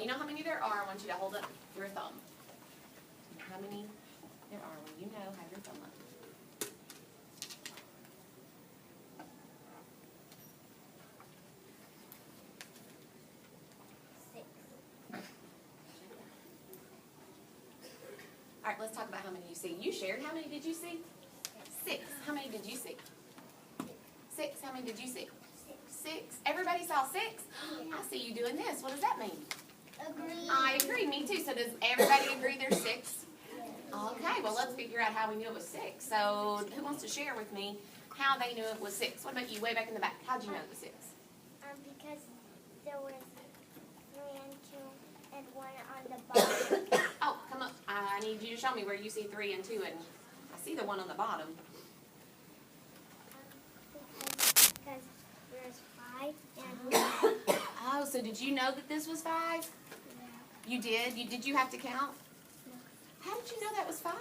when you know how many there are, I want you to hold up your thumb. How many there are when you know, have your thumb up. All right, let's talk about how many you see. You shared. How many did you see? 6. How many did you see? 6. How many did you see? 6. Everybody saw 6? I see you doing this. What does that mean? Agree. I agree. Me too. So does everybody agree there's 6? Okay. Well, let's figure out how we knew it was 6. So who wants to share with me how they knew it was 6? What about you? Way back in the back. How'd you know it was 6? Because there was 3 and 2 and 1 on the bottom. Oh, come up. I need you to show me where you see 3 and 2, and I see the one on the bottom. Because there's 5 and 1. Oh, so did you know that this was 5? Yeah. You did? Did you have to count? No. How did you know that was 5?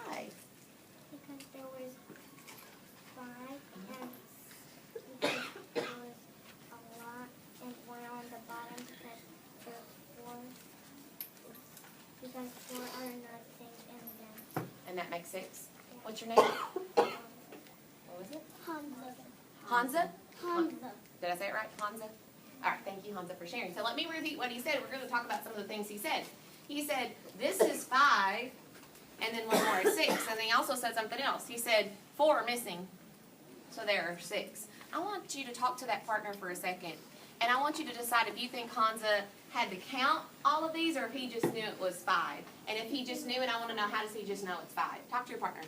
Because there was 5 and because there was a lot and 1 on the bottom because there's 4. Because 4 are nothing and then. And that makes 6. What's your name? What was it? Hansa? Hansa. Did I say it right? Hansa? All right, thank you, Hansa, for sharing. So let me repeat what he said. We're going to talk about some of the things he said. He said, this is 5, and then one more is 6. And then he also said something else. He said, 4 are missing, so there are 6. I want you to talk to that partner for a second, and I want you to decide if you think Hansa had to count all of these or if he just knew it was 5. And if he just knew it, I want to know, how does he just know it's 5? Talk to your partner.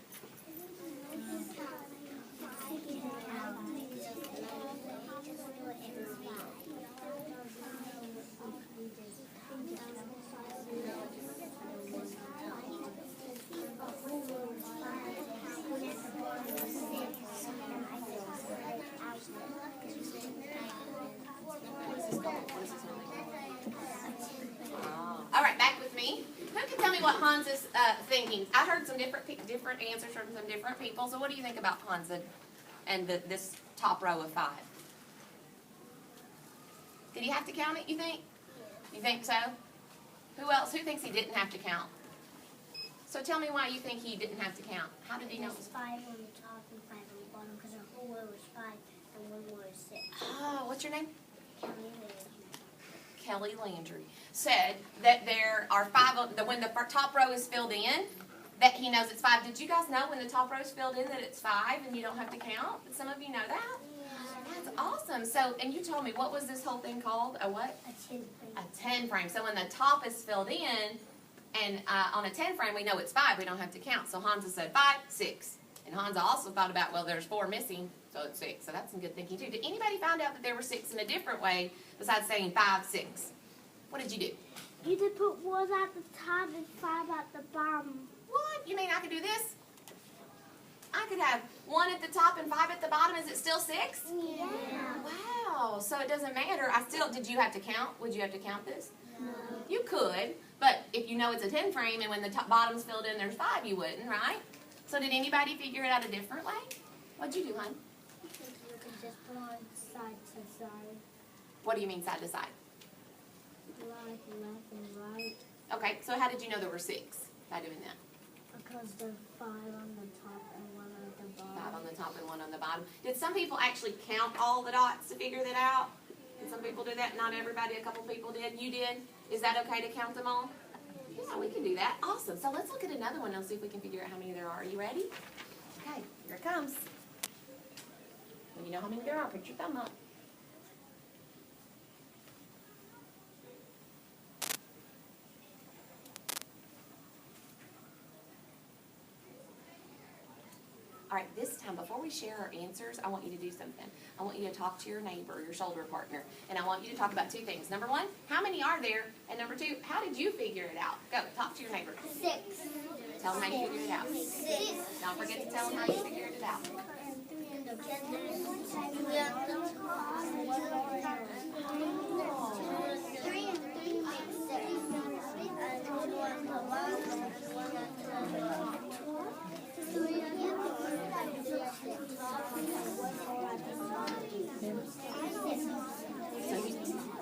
All right, back with me. Who can tell me what Hansa's thinking? I heard some different answers from some different people. So what do you think about Hansa and this top row of 5? Did he have to count it, you think? You think so? Who else? Who thinks he didn't have to count? So tell me why you think he didn't have to count. How did he know it was 5 on the top and 5 on the bottom because our whole row was 5 and one row is 6. Oh, what's your name? Kelly Landry. Kelly Landry said that there are 5, when the top row is filled in, that he knows it's 5. Did you guys know when the top row is filled in that it's 5 and you don't have to count? Did some of you know that? That's awesome. So, and you told me, what was this whole thing called? A what? A 10 frame. A 10 frame. So when the top is filled in, and on a 10 frame we know it's 5, we don't have to count. So Hansa said 5, 6. And Hansa also thought about, well, there's 4 missing, so it's 6. So that's some good thinking too. Did anybody find out that there were 6 in a different way besides saying 5, 6? What did you do? You did put 1 at the top and 5 at the bottom. What? You mean I could do this? I could have 1 at the top and 5 at the bottom. Is it still 6? Yeah. Wow. So it doesn't matter. Did you have to count? Would you have to count this? No. You could, but if you know it's a 10 frame and when the top, bottom's filled in there's 5, you wouldn't, right? So did anybody figure it out a different way? What'd you do, hon? I think you could just put on side to side. What do you mean side to side? Like left and right. Okay, so how did you know there were 6 by doing that? Because there's 5 on the top and 1 on the bottom. 5 on the top and 1 on the bottom. Did some people actually count all the dots to figure that out? Did some people do that? Not everybody, a couple people did. You did? Is that okay to count them all? Yeah, we can do that. Awesome. So let's look at another one and see if we can figure out how many there are. Are you ready? Okay, here it comes. When you know how many there are, put your thumb up. All right, this time, before we share our answers, I want you to do something. I want you to talk to your neighbor, your shoulder partner, and I want you to talk about 2 things. Number 1, how many are there? And number 2, how did you figure it out? Go, talk to your neighbor. 6. Tell them how you figured it out. 6. Don't forget to tell them how you figured it out.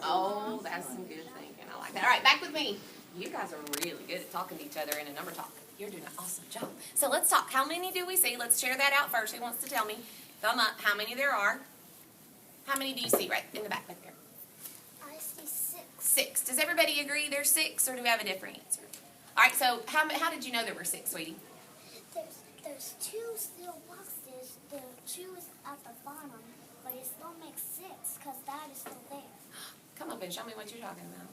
Oh, that's some good thinking. I like that. right, back with me. You guys are really good at talking to each other in a number talk. You're doing an awesome job. So let's talk. How many do we see? Let's share that out first. Who wants to tell me? Thumb up. How many there are? How many do you see right in the back there? I see 6. 6. Does everybody agree there's 6, or do we have a different answer? All right, so how did you know there were 6, sweetie? There's 2 steel boxes. The 2 is at the bottom, but it still makes 6 because that is still there. Come up and show me what you're talking about.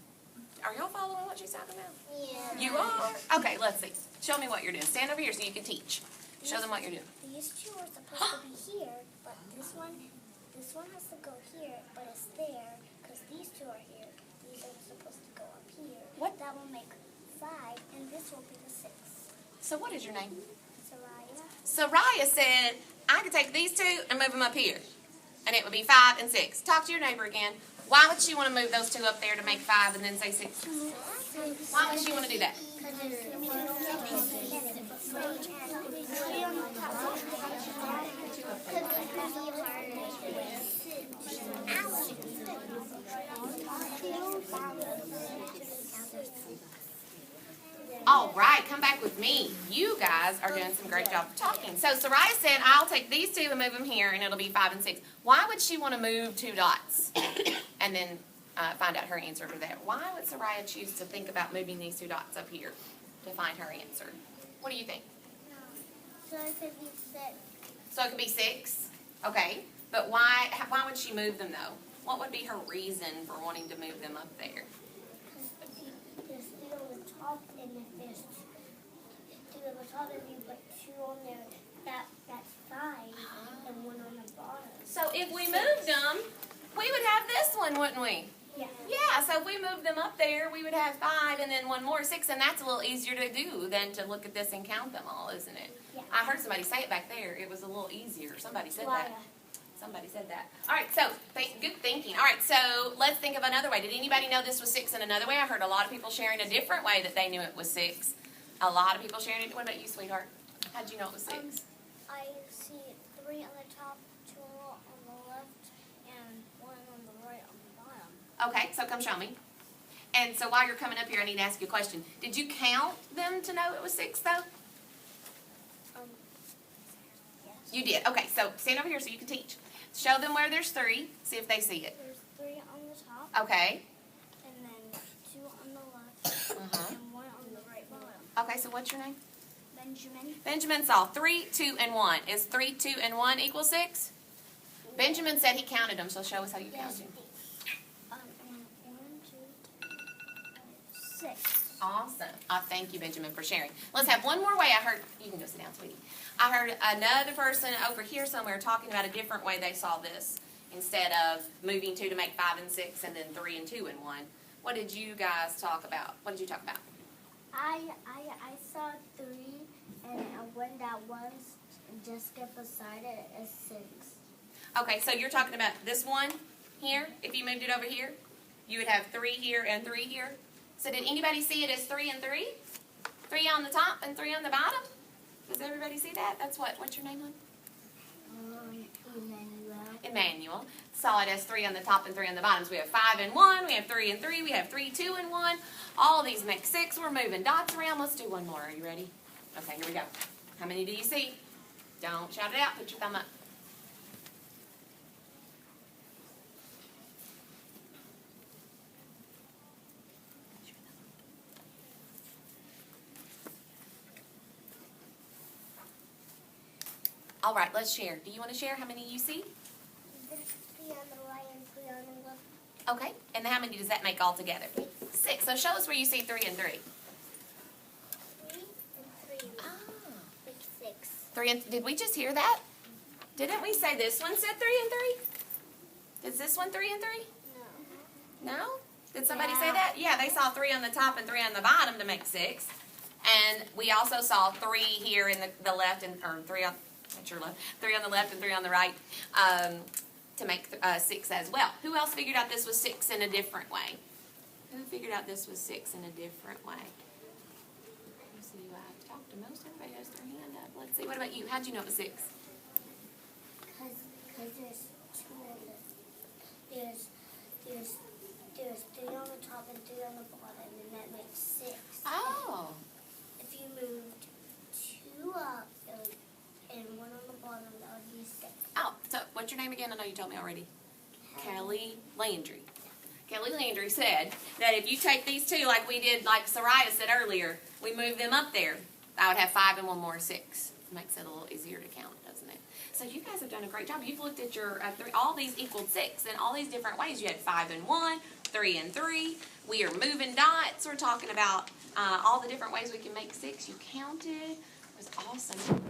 Are y'all following what she's talking about? Yeah. You are? Okay, let's see. Show me what you're doing. Stand over here so you can teach. Show them what you're doing. These 2 are supposed to be here, but this one has to go here, but it's there because these 2 are here. These are supposed to go up here. What? That will make 5, and this will be the 6. So what is your name? Soraya. Soraya said, I could take these 2 and move them up here. And it would be 5 and 6. Talk to your neighbor again. Why would she want to move those 2 up there to make 5 and then say 6? Why would she want to do that? All right, come back with me. You guys are doing some great job of talking. So Soraya said, I'll take these 2 and move them here, and it'll be 5 and 6. Why would she want to move 2 dots and then find out her answer to that? Why would Soraya choose to think about moving these 2 dots up here to find her answer? What do you think? So it could be 6. So it could be 6? Okay. But why would she move them, though? What would be her reason for wanting to move them up there? There's 3 on the top, and if there's 2 on the top, and you put 2 on there, that's 5, and 1 on the bottom. So if we moved them, we would have this one, wouldn't we? Yeah. Yeah, so if we moved them up there, we would have 5 and then 1 more, 6, and that's a little easier to do than to look at this and count them all, isn't it? Yeah. I heard somebody say it back there. It was a little easier. Somebody said that. Why? Somebody said that. All right, so good thinking. All right, so let's think of another way. Did anybody know this was 6 in another way? I heard a lot of people sharing a different way that they knew it was 6. A lot of people sharing it. What about you, sweetheart? How did you know it was 6? I see 3 on the top, 2 on the left, and 1 on the right on the bottom. Okay, so come show me. And so while you're coming up here, I need to ask you a question. Did you count them to know it was 6, though? Yes. You did. Okay, so stand over here so you can teach. Show them where there's 3. See if they see it. There's 3 on the top, Okay. and then 2 on the left, and 1 on the right bottom. Okay, so what's your name? Benjamin. Benjamin saw 3, 2, and 1. Is 3, 2, and 1 equal 6? Benjamin said he counted them, so show us how you Yes. counted. 1, 2, 3, 4, 6. Awesome. Thank you, Benjamin, for sharing. Let's have one more way. I heard, you can go sit down, sweetie. I heard another person over here somewhere talking about a different way they saw this. Instead of moving 2 to make 5 and 6 and then 3 and 2 and 1. What did you guys talk about? What did you talk about? I saw 3, and when that one's just get beside it is 6. Okay, so you're talking about this one here. If you moved it over here, you would have 3 here and 3 here. So did anybody see it as 3 and 3? 3 on the top and 3 on the bottom? Does everybody see that? That's what's your name, hon? Emmanuel. Emmanuel. Saw it as 3 on the top and 3 on the bottom. So we have 5 and 1, we have 3 and 3, we have 3, 2 and 1. All these make 6. We're moving dots around. Let's do one more. Are you ready? Okay, here we go. How many do you see? Don't shout it out. Put your thumb up. All right, let's share. Do you want to share how many you see? There's 3 on the right and 3 on the left. Okay, and how many does that make altogether? 6. So show us where you see 3 and 3. 3 and 3 make 6. 3 and did we just hear that? Didn't we say this one said 3 and 3? Is this one 3 and 3? No. No? Did somebody say that? Yeah, they saw 3 on the top and 3 on the bottom to make 6. And we also saw 3 here in the left and or 3 on what's your left? 3 on the left and 3 on the right to make 6 as well. Who else figured out this was 6 in a different way? Who figured out this was 6 in a different way? Let's see. I've talked to most everybody has their hand up. Let's see. What about you? How'd you know it was 6? Because there's 2 on the there's 3 on the top and 3 on the bottom. again? I know you told me already. Kelly Landry. Kelly Landry said that if you take these two, like we did, like Soraya said earlier, we move them up there, I would have 5 and 1 more 6. Makes it a little easier to count, doesn't it? So you guys have done a great job. You've looked at your all these equaled 6 in all these different ways. You had 5 and 1, 3 and 3. We are moving dots. We're talking about all the different ways we can make 6. You counted. It was awesome.